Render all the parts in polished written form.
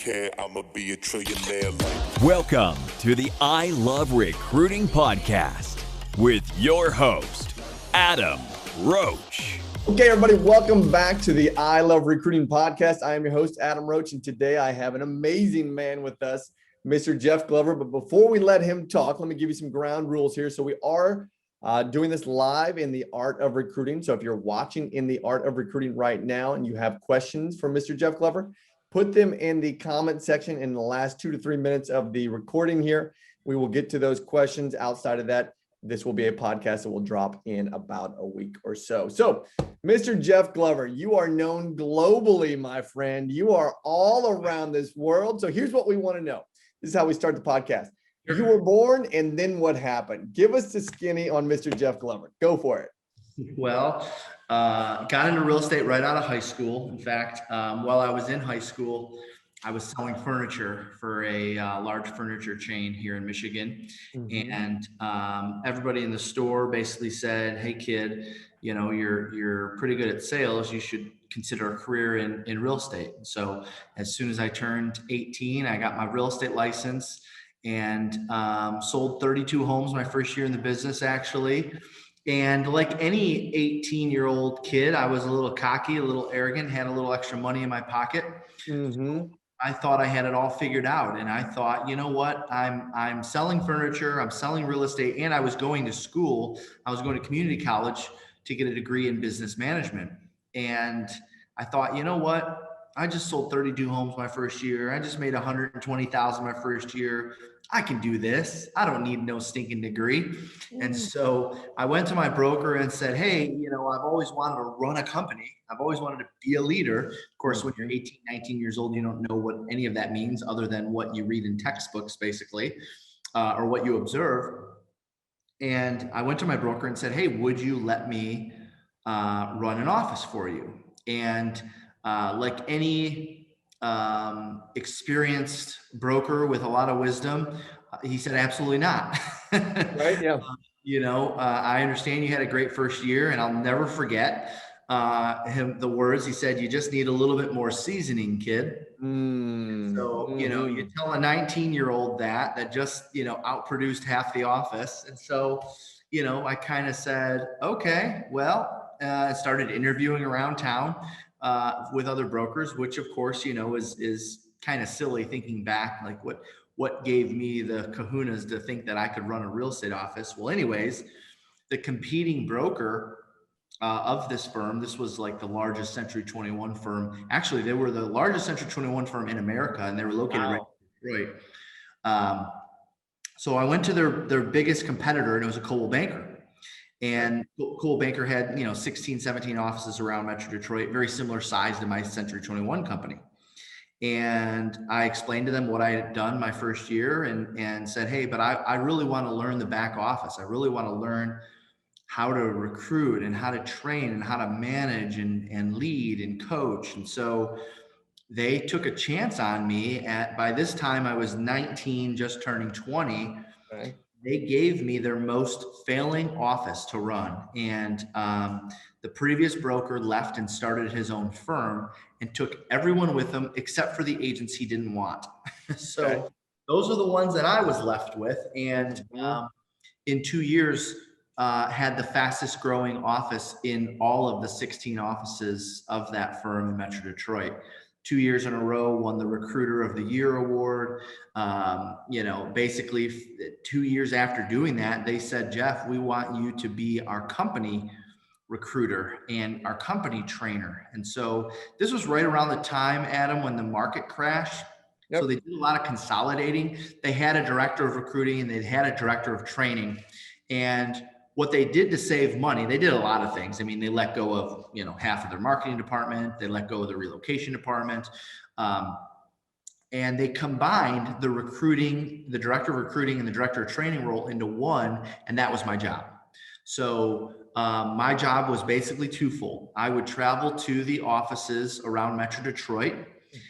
care, I'ma be a trillionaire like. Welcome to the I Love Recruiting podcast with your host, Adam Roach. Okay, everybody, welcome back to the I Love Recruiting podcast. I am your host, Adam Roach, and today I have an amazing man with us, Mr. Jeff Glover. But before we let him talk, let me give you some ground rules here. So we are doing this live in the Art of Recruiting. So if you're watching in the Art of Recruiting right now and you have questions for Mr. Jeff Glover, put them in the comment section in the last 2 to 3 minutes of the recording here. We will get to those questions. Outside of that, this will be a podcast that will drop in about a week or so. So, Mr. Jeff Glover, you are known globally, my friend. You are all around this world. So here's what we want to know. This is how we start the podcast. You were born, and then what happened? Give us the skinny on Mr. Jeff Glover. Go for it. Well, got into real estate right out of high school. In fact, while I was in high school, I was selling furniture for a large furniture chain here in Michigan. Mm-hmm. And everybody in the store basically said, "Hey kid, you know, you're pretty good at sales. You should consider a career in real estate." So as soon as I turned 18, I got my real estate license and sold 32 homes my first year in the business, actually. And like any 18-year-old kid, I was a little cocky, a little arrogant, had a little extra money in my pocket. Mm-hmm. So I thought I had it all figured out. And I thought, you know what, I'm selling furniture, I'm selling real estate, and I was going to school. I was going to community college to get a degree in business management. And I thought, you know what, I just sold 32 homes my first year. I just made $120,000 my first year. I can do this. I don't need no stinking degree. And so I went to my broker and said, "Hey, you know, I've always wanted to run a company. I've always wanted to be a leader." Of course, when you're 18, 19 years old, you don't know what any of that means other than what you read in textbooks, basically, or what you observe. And I went to my broker and said, "Hey, would you let me run an office for you?" And like any experienced broker with a lot of wisdom, he said, "Absolutely not." Right? Yeah. You know, I understand you had a great first year, and I'll never forget the words he said. "You just need a little bit more seasoning, kid." So, you know, you tell a 19-year-old that just, you know, outproduced half the office. And so, you know, I kind of said, okay, well, I started interviewing around town with other brokers, which of course, you know, is kind of silly thinking back, like what gave me the kahunas to think that I could run a real estate office. Well, anyways, the competing broker of this firm, this was like the largest Century 21 firm. Actually, they were the largest Century 21 firm in America, and they were located right in Detroit. So I went to their biggest competitor, and it was a Coldwell Banker. And Coldwell Banker had, you know, 16, 17 offices around Metro Detroit, very similar size to my Century 21 company. And I explained to them what I had done my first year and said, "Hey, but I really want to learn the back office. I really want to learn how to recruit and how to train and how to manage and lead and coach." And so they took a chance on me by this time I was 19, just turning 20. Okay. They gave me their most failing office to run. And the previous broker left and started his own firm and took everyone with him except for the agents he didn't want. So okay. Those are the ones that I was left with. And in 2 years, had the fastest growing office in all of the 16 offices of that firm in Metro Detroit. 2 years in a row, won the Recruiter of the Year award. You know, basically 2 years after doing that, they said, "Jeff, we want you to be our company recruiter and our company trainer." And so this was right around the time, Adam, when the market crashed. Yep. So they did a lot of consolidating. They had a director of recruiting and they had a director of training. And what they did to save money, they did a lot of things. I mean, they let go of, you know, half of their marketing department. They let go of the relocation department. And they combined the recruiting, the director of recruiting and the director of training role into one. And that was my job. So my job was basically twofold. I would travel to the offices around Metro Detroit.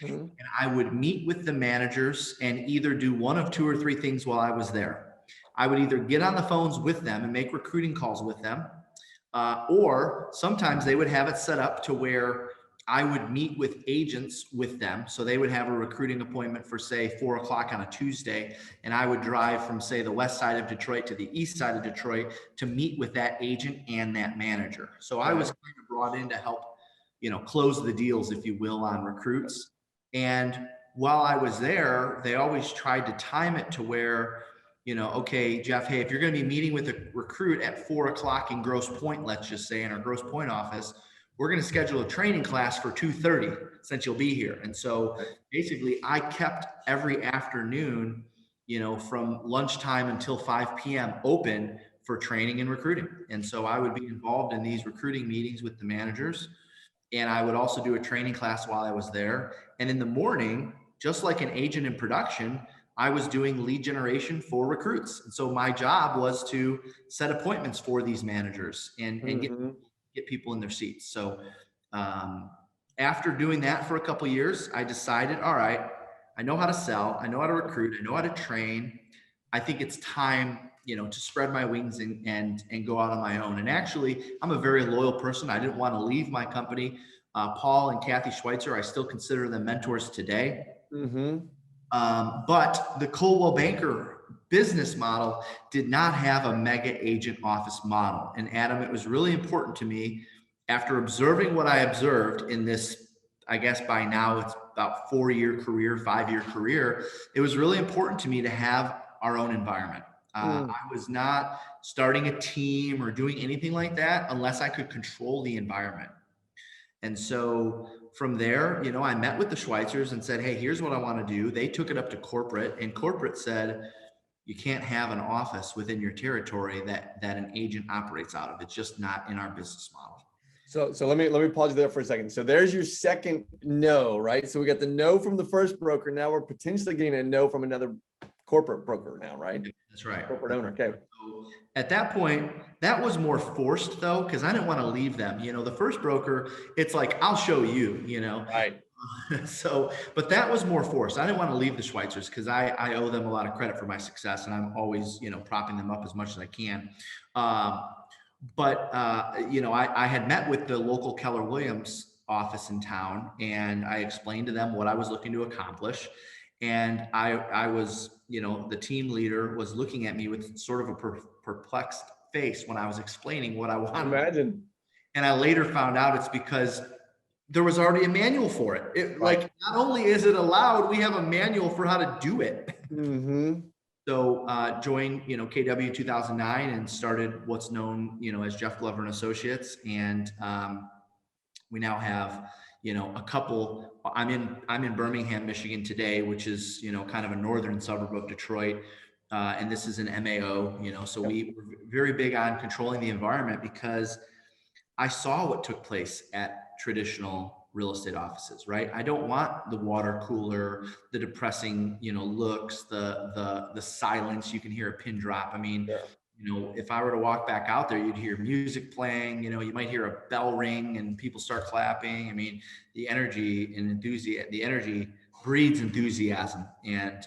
Mm-hmm. And I would meet with the managers and either do one of 2 or 3 things while I was there. I would either get on the phones with them and make recruiting calls with them, or sometimes they would have it set up to where I would meet with agents with them. So they would have a recruiting appointment for say 4 o'clock on a Tuesday. And I would drive from say the west side of Detroit to the east side of Detroit to meet with that agent and that manager. So I was kind of brought in to help, close the deals, if you will, on recruits. And while I was there, they always tried to time it to where, okay, Jeff, hey, if you're going to be meeting with a recruit at 4 o'clock in Grosse Pointe, let's just say in our Grosse Pointe office, we're going to schedule a training class for 2:30 since you'll be here. And so basically I kept every afternoon, from lunchtime until 5 p.m. open for training and recruiting. And so I would be involved in these recruiting meetings with the managers. And I would also do a training class while I was there. And in the morning, just like an agent in production, I was doing lead generation for recruits. And so my job was to set appointments for these managers and get people in their seats. So after doing that for a couple of years, I decided, all right, I know how to sell, I know how to recruit, I know how to train. I think it's time, to spread my wings and go out on my own. And actually, I'm a very loyal person. I didn't want to leave my company. Paul and Kathy Schweitzer, I still consider them mentors today. But the Coldwell Banker business model did not have a mega agent office model. And Adam, it was really important to me after observing what I observed in this, I guess by now it's about 5-year career. It was really important to me to have our own environment. I was not starting a team or doing anything like that unless I could control the environment. And so from there, I met with the Schweitzers and said, hey, here's what I want to do. They took it up to corporate, and corporate said, you can't have an office within your territory that an agent operates out of. It's just not in our business model. So let me pause you there for a second. So there's your second no, right? So we got the no from the first broker. Now we're potentially getting a no from another corporate broker now, right? That's right. Corporate owner. Okay. So at that point, that was more forced though, because I didn't want to leave them. The first broker, it's like, I'll show you, Right. So, but that was more forced. I didn't want to leave the Schweitzers because I owe them a lot of credit for my success, and I'm always, propping them up as much as I can. But I had met with the local Keller Williams office in town, and I explained to them what I was looking to accomplish. And I was, the team leader was looking at me with sort of a perplexed face when I was explaining what I wanted. Imagine. And I later found out it's because there was already a manual for it. Like, not only is it allowed, we have a manual for how to do it. So joined, KW 2009 and started what's known, as Jeff Glover and Associates. And we now have, a couple. I'm in Birmingham, Michigan today, which is, kind of a northern suburb of Detroit. And this is an MAO, so we were very big on controlling the environment because I saw what took place at traditional real estate offices, right? I don't want the water cooler, the depressing, looks, the silence. You can hear a pin drop. I mean, if I were to walk back out there, you'd hear music playing, you might hear a bell ring and people start clapping. I mean, the energy and enthusiasm, the energy breeds enthusiasm. And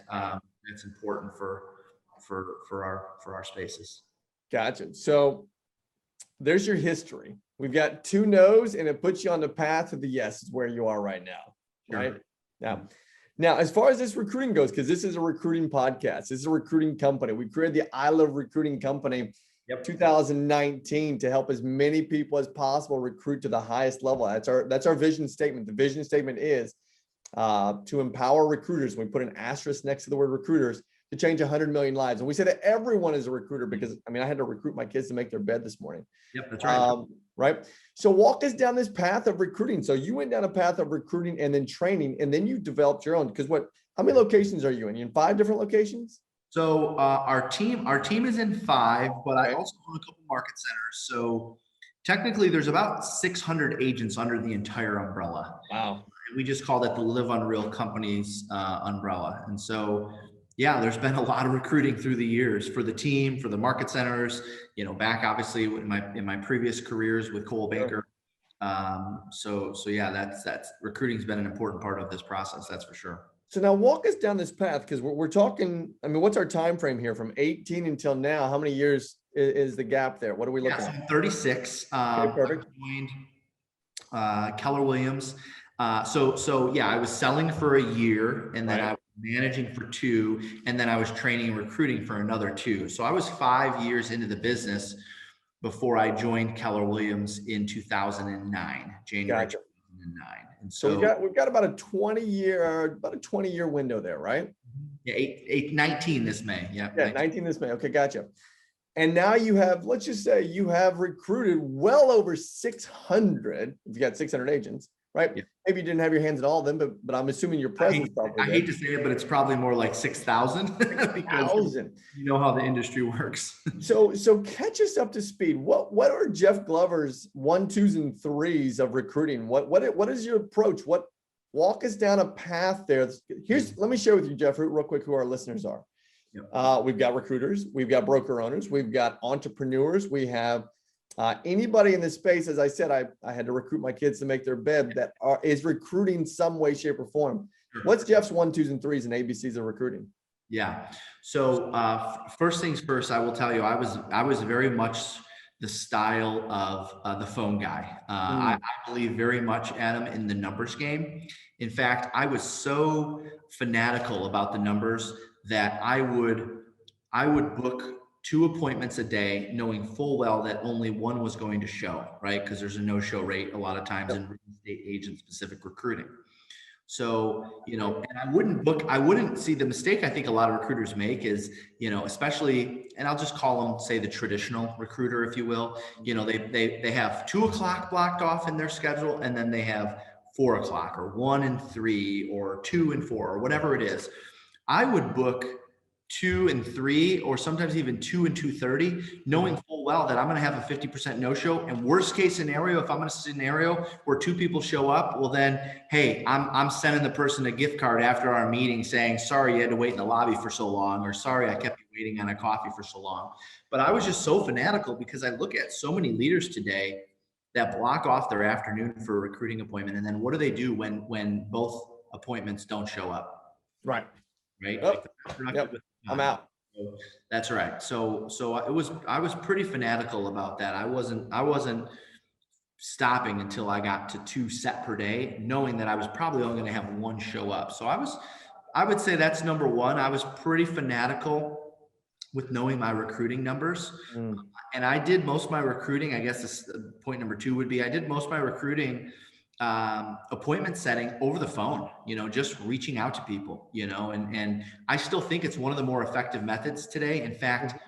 it's important for our spaces. Gotcha. So there's your history. We've got 2 no's, and it puts you on the path to the yes, is where you are right now. Right now, as far as this recruiting goes, because this is a recruiting podcast, this is a recruiting company. We created the I Love Recruiting Company 2019 to help as many people as possible recruit to the highest level. That's our vision statement. The vision statement is to empower recruiters. We put an asterisk next to the word recruiters to change 100 million lives. And we say that everyone is a recruiter because, I had to recruit my kids to make their bed this morning. Yep, that's right. Right. So walk us down this path of recruiting. So you went down a path of recruiting and then training, and then you developed your own. Because how many locations are you in? You in 5 different locations? So our team is in 5, but I also own a couple market centers. So technically there's about 600 agents under the entire umbrella. Wow. We just call that the Live Unreal Companies umbrella. And so, yeah, there's been a lot of recruiting through the years for the team, for the market centers, back obviously in my previous careers with Coldwell Banker. So yeah, that's recruiting's been an important part of this process. That's for sure. So now walk us down this path, because we're talking, what's our time frame here from 18 until now? How many years is the gap there? What are we looking at? 36. Okay, perfect. Keller Williams. So yeah, I was selling for a year, and then I was managing for 2, and then I was training and recruiting for another 2. So I was 5 years into the business before I joined Keller Williams in 2009, January 2009. And so we've got about a 20-year window there, right? Yeah, 19 this May. Yeah, 19 this May. Okay, gotcha. And now you have, let's just say you have recruited well over 600. If you got 600 agents, right? Yeah. Maybe you didn't have your hands in all of them, but I'm assuming your presence. I hate to say it, but it's probably more like 6,000 because you know how the industry works. So catch us up to speed. What are Jeff Glover's 1, 2s, and 3s of recruiting? What is your approach? Walk us down a path there. Let me share with you, Jeff, real quick, who our listeners are. Yep. We've got recruiters, we've got broker owners, we've got entrepreneurs, we have anybody in this space. As I said, I had to recruit my kids to make their bed that is recruiting some way, shape, or form. Sure. What's Jeff's 1, 2s, and 3s and ABCs of recruiting? Yeah. So first things first, I will tell you, I was very much the style of the phone guy. I believe very much, Adam, in the numbers game. In fact, I was so fanatical about the numbers that I would book 2 appointments a day, knowing full well that only 1 was going to show, right? Because there's a no-show rate a lot of times in real estate agent-specific recruiting. So, and I wouldn't see the mistake I think a lot of recruiters make is, especially, and I'll just call them, say, the traditional recruiter, if you will, they have 2 o'clock blocked off in their schedule, and then they have 4 o'clock or 1 and 3 or 2 and 4 or whatever it is. I would book 2 and 3, or sometimes even 2 and 2:30, knowing full well that I'm going to have a 50% no-show. And worst case scenario, if I'm in a scenario where 2 people show up, well then, hey, I'm sending the person a gift card after our meeting saying, sorry, you had to wait in the lobby for so long, or sorry, I kept you waiting on a coffee for so long. But I was just so fanatical because I look at so many leaders today that block off their afternoon for a recruiting appointment. And then what do they do when both appointments don't show up? Right. Oh, yep. I'm out. That's right. So I was pretty fanatical about that. I wasn't stopping until I got to 2 set per day, knowing that I was probably only going to have 1 show up. So I would say that's number 1. I was pretty fanatical with knowing my recruiting numbers. And I did most of my recruiting. I guess this point number 2 would be, I did most of my recruiting appointment setting over the phone, just reaching out to people, and I still think it's one of the more effective methods today. In fact,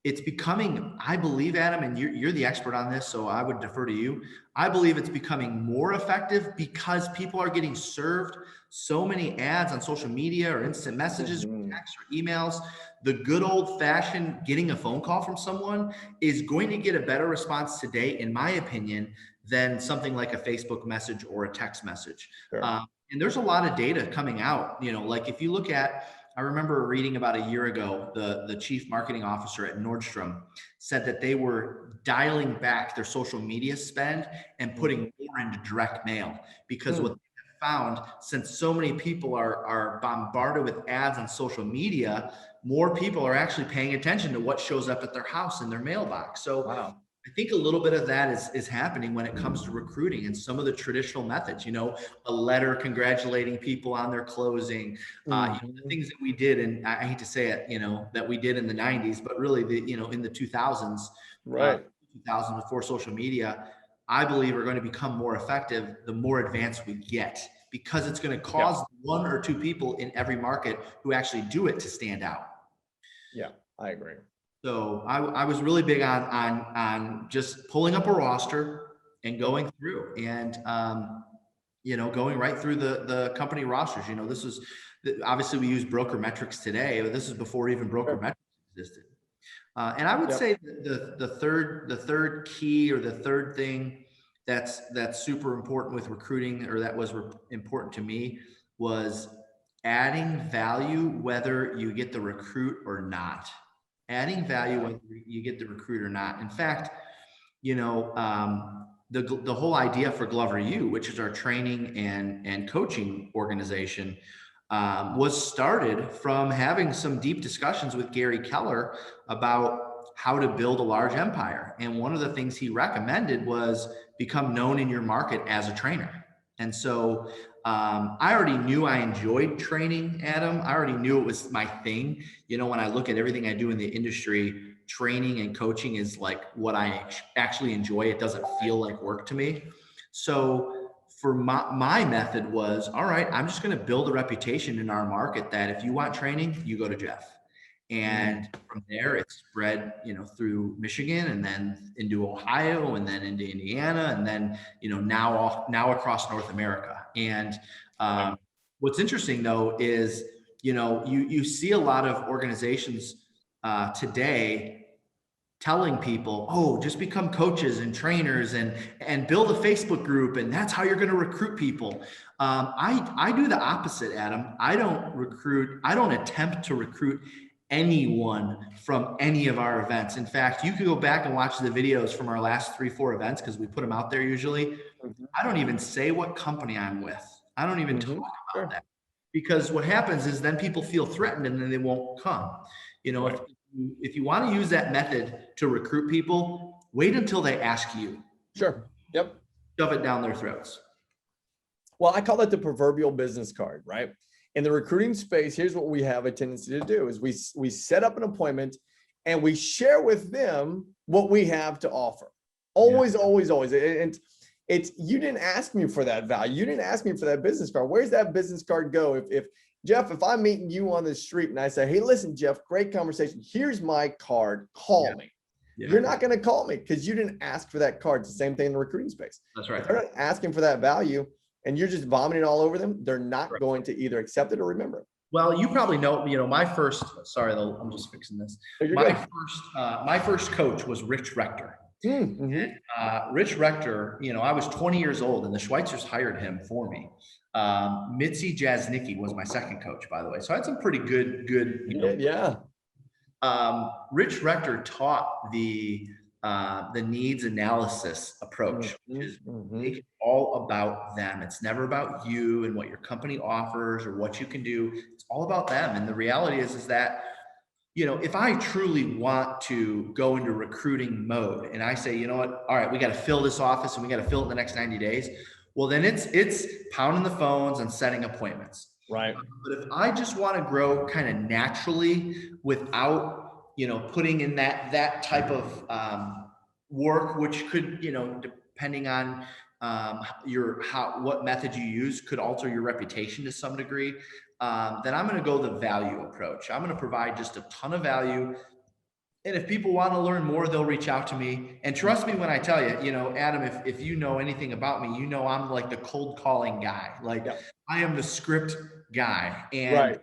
it's becoming, I believe, Adam, and you're the expert on this, so I would defer to you. I believe it's becoming more effective because people are getting served so many ads on social media or instant messages, or texts or emails. The good old fashioned getting a phone call from someone is going to get a better response today, in my opinion, than something like a Facebook message or a text message. Sure. And there's a lot of data coming out, like if you look at, I remember reading about a year ago, the chief marketing officer at Nordstrom said that they were dialing back their social media spend and putting more into direct mail because what they found, since so many people are bombarded with ads on social media, more people are actually paying attention to what shows up at their house in their mailbox. So wow. I think a little bit of that is happening when it comes to recruiting and some of the traditional methods, a letter congratulating people on their closing, the things that we did. And I hate to say it, that we did in the 90s, but really in the 2000s, right. 2000 before social media, I believe are going to become more effective the more advanced we get, because it's going to cause 1 or 2 people in every market who actually do it to stand out. Yeah, I agree. So I was really big on just pulling up a roster and going through and, going right through the company rosters. This is obviously we use Broker Metrics today, but this is before even Broker Metrics existed. And I would say the third key, or the third thing that's super important with recruiting, or that was important to me, was adding value whether you get the recruit or not. Adding value whether you get the recruit or not. In fact, the whole idea for Glover U, which is our training and coaching organization, was started from having some deep discussions with Gary Keller about how to build a large empire. And one of the things he recommended was become known in your market as a trainer. And so I already knew I enjoyed training, Adam. I already knew it was my thing. You know, when I look at everything I do in the industry, training and coaching is like what I actually enjoy. It doesn't feel like work to me. So for my method was, all right, I'm just going to build a reputation in our market that if you want training, you go to Jeff. And from there it spread, you know, through Michigan and then into Ohio and then into Indiana and then, you know, now across North America. And what's interesting though is, you know, you see a lot of organizations today telling people, oh, just become coaches and trainers and build a Facebook group. And that's how you're going to recruit people. I do the opposite, Adam. I don't attempt to recruit anyone from any of our events. In fact, you could go back and watch the videos from our last 3-4 events because we put them out there usually. I don't even say what company I'm with. I don't even talk about that, because what happens is then people feel threatened and then they won't come. You know, if you want to use that method to recruit people, wait until they ask you. Sure. Yep. Shove it down their throats. Well, I call that the proverbial business card, right? In the recruiting space, here's what we have a tendency to do is we set up an appointment and we share with them what we have to offer. Always. And it's, you didn't ask me for that value. You didn't ask me for that business card. Where's that business card go? If Jeff, if I'm meeting you on the street and I say, hey, listen, Jeff, great conversation. Here's my card. Call me. Yeah. You're not going to call me because you didn't ask for that card. It's the same thing in the recruiting space. That's right. If they're not asking for that value and you're just vomiting all over them, they're not going to either accept it or remember it. Well, you probably know, you know, I'm just fixing this. My first coach was Rich Rector. And, Rich Rector, you know, I was 20 years old and the Schweitzers hired him for me. Mitzi Jasnicki was my second coach, by the way. So I had some pretty good, you know, Rich Rector taught the needs analysis approach, which is make it all about them. It's never about you and what your company offers or what you can do. It's all about them. And the reality is that, you know, if I truly want to go into recruiting mode and I say, you know what, all right, we got to fill this office and we got to fill it in the next 90 days. Well, then it's pounding the phones and setting appointments. Right. But if I just want to grow kind of naturally without, you know, putting in that type of work, which could, you know, depending on what method you use, could alter your reputation to some degree, then I'm going to go the value approach. I'm going to provide just a ton of value. And if people want to learn more, they'll reach out to me. And trust me when I tell you, you know, Adam, if you know anything about me, you know I'm like the cold calling guy. Like I am the script guy. And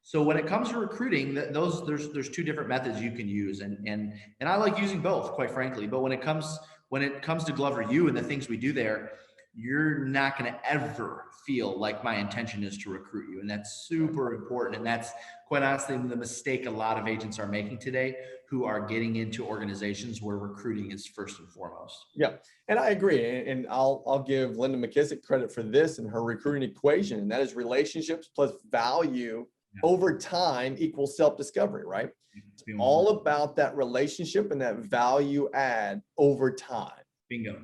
so when it comes to recruiting, there's two different methods you can use. And I like using both, quite frankly. But when it comes to Glover U and the things we do there, you're not going to ever feel like my intention is to recruit you. And that's super important. And that's quite honestly the mistake a lot of agents are making today who are getting into organizations where recruiting is first and foremost. Yeah. And I agree. And I'll give Linda McKissick credit for this and her recruiting equation. And that is relationships plus value over time equals self-discovery, right? It's all about that relationship and that value add over time. Bingo.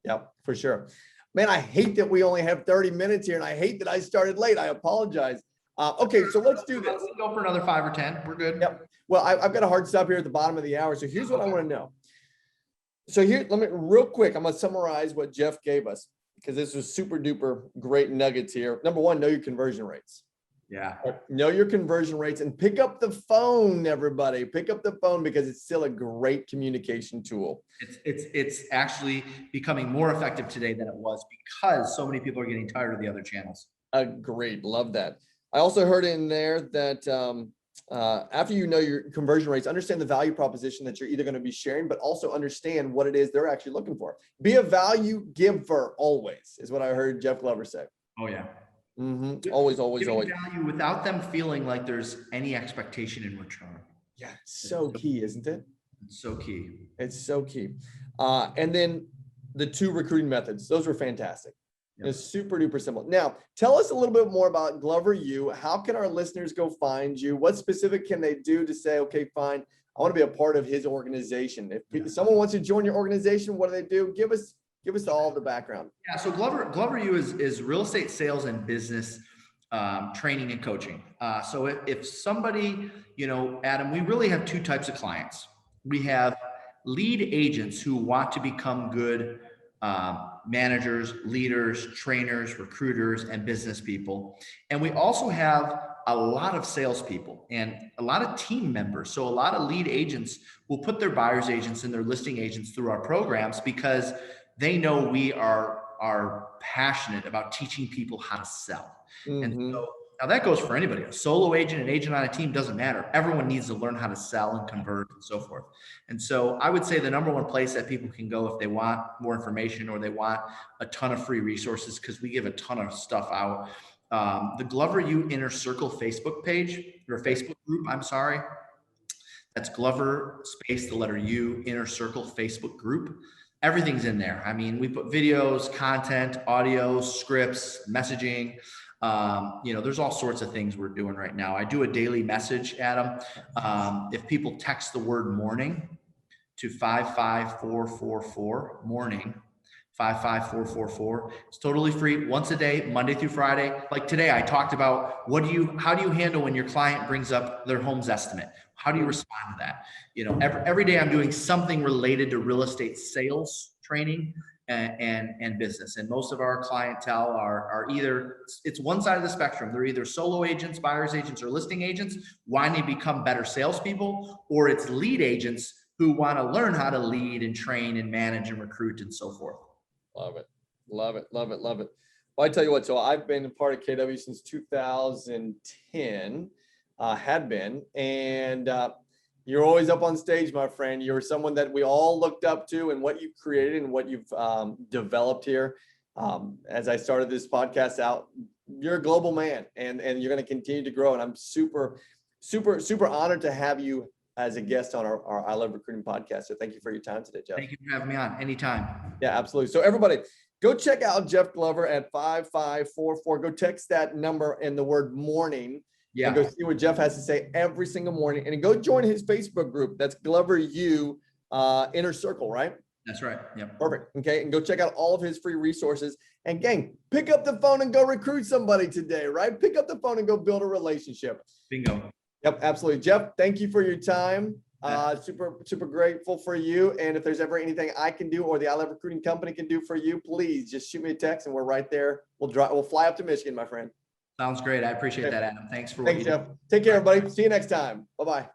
Yep, for sure. Man, I hate that we only have 30 minutes here and I hate that I started late. I apologize. Okay, so let's do this. We can go for another 5 or 10. We're good. Yep. Well, I've got a hard stop here at the bottom of the hour. So here's what I want to know. So here, let me real quick, I'm going to summarize what Jeff gave us because this was super duper great nuggets here. Number one, know your conversion rates. Yeah. Know your conversion rates and pick up the phone, everybody. Pick up the phone because it's still a great communication tool. It's actually becoming more effective today than it was because so many people are getting tired of the other channels. Great. Love that. I also heard in there that after you know your conversion rates, understand the value proposition that you're either going to be sharing, but also understand what it is they're actually looking for. Be a value giver always is what I heard Jeff Glover say. Oh, yeah. Always. Value without them feeling like there's any expectation in return. Yeah, it's so key, isn't it? It's so key. It's so key. And then the 2 recruiting methods, those were fantastic. Yep. It's super duper simple. Now, tell us a little bit more about Glover U. How can our listeners go find you? What specific can they do to say, okay, fine, I want to be a part of his organization. If someone wants to join your organization, what do they do? Give us all the background. Yeah. So Glover U is real estate sales and business training and coaching. So if somebody, Adam, we really have two types of clients. We have lead agents who want to become good managers, leaders, trainers, recruiters, and business people. And we also have a lot of salespeople and a lot of team members. So a lot of lead agents will put their buyer's agents and their listing agents through our programs because they know we are passionate about teaching people how to sell. Mm-hmm. And so now that goes for anybody. A solo agent, an agent on a team, doesn't matter. Everyone needs to learn how to sell and convert and so forth. And so I would say the number one place that people can go if they want more information or they want a ton of free resources, because we give a ton of stuff out. The Glover U Inner Circle Facebook page, or Facebook group, I'm sorry. That's Glover space, the letter U, Inner Circle Facebook group. Everything's in there. I mean, we put videos, content, audio, scripts, messaging. There's all sorts of things we're doing right now. I do a daily message, Adam. If people text the word morning to 55444, morning, 55444, it's totally free, once a day, Monday through Friday. Like today, I talked about how do you handle when your client brings up their home's estimate? How do you respond to that? Every day I'm doing something related to real estate sales training and business. And most of our clientele are either, it's one side of the spectrum. They're either solo agents, buyer's agents, or listing agents wanting to become better salespeople, or it's lead agents who want to learn how to lead and train and manage and recruit and so forth. Love it. Well, I tell you what, so I've been a part of KW since 2010, had been, and you're always up on stage, my friend. You're someone that we all looked up to, and what you've created and what you've developed here. As I started this podcast out, you're a global man, and you're going to continue to grow. And I'm super, super, super honored to have you as a guest on our I Love Recruiting podcast. So thank you for your time today, Jeff. Thank you for having me on anytime. Yeah, absolutely. So everybody, go check out Jeff Glover at 5544. Go text that number and the word morning. Yeah. And go see what Jeff has to say every single morning. And go join his Facebook group. That's Glover U Inner Circle, right? That's right. Yep. Perfect. Okay. And go check out all of his free resources. And gang, pick up the phone and go recruit somebody today, right? Pick up the phone and go build a relationship. Bingo. Yep, absolutely. Jeff, thank you for your time. Super, super grateful for you. And if there's ever anything I can do or the I Love Recruiting company can do for you, please just shoot me a text and we're right there. We'll fly up to Michigan, my friend. Sounds great. I appreciate that, Adam. Thanks, Jeff. Take care, everybody. See you next time. Bye-bye.